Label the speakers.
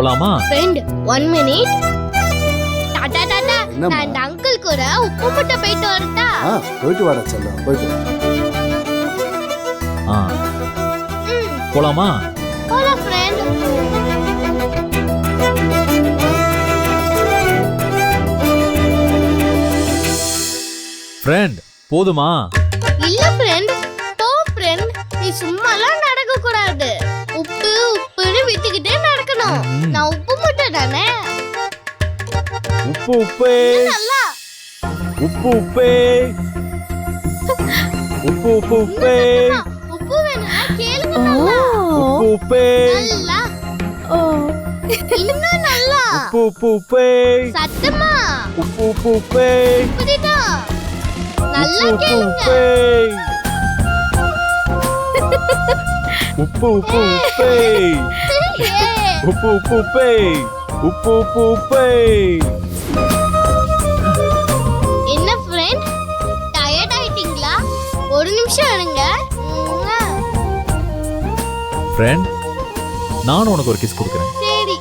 Speaker 1: போலாமா?
Speaker 2: Friend 1 minute. Tata tata. நான் இந்த அங்கிள் கூட உப்பு முட்டை போயிட்டு வரட்டா?
Speaker 3: போயிட்டு வாடா செல்லம், போயிட்டு வா.
Speaker 1: போலாமா?
Speaker 2: போலாம் ஃப்ரெண்ட்.
Speaker 1: ஃப்ரெண்ட் போதுமா?
Speaker 2: இல்ல ஃப்ரெண்ட், போ ஃப்ரெண்ட். நீ சும்மாலாம் நடக்க கூடாது. உப்பு உப்புன்னு விட்டுக்கிட்டே நடக்கணும். நான் உப்பு முட்டை தானே.
Speaker 1: உப்பு உப்பே
Speaker 2: நல்லா
Speaker 1: உப்பு உப்பே உப்பு உப்பு உப்பே
Speaker 2: உப்பு வேணும்னா கேளுங்க. நல்லா
Speaker 1: உப்பு உப்பே
Speaker 2: நல்லா இன்னும் நல்லா
Speaker 1: உப்பு உப்பு உப்பே
Speaker 2: சத்தமா
Speaker 1: உப்பு உப்பு உப்பே
Speaker 2: புரியுதா? நல்லா
Speaker 1: உப்பு
Speaker 2: கேளுங்க.
Speaker 1: உப்பு உப்பு உப்பே உப்பு உப்பு உப்பே உப்பு உப்பு உப்பே.
Speaker 2: என்ன ஃப்ரெண்ட், டயர்ட் ஆயிட்டீங்களா? ஒரு நிமிஷம் இருங்க.
Speaker 1: ஃப்ரெண்ட் நானும் உனக்கு ஒரு கிஸ் கொடுக்குறேன்.
Speaker 2: சரி.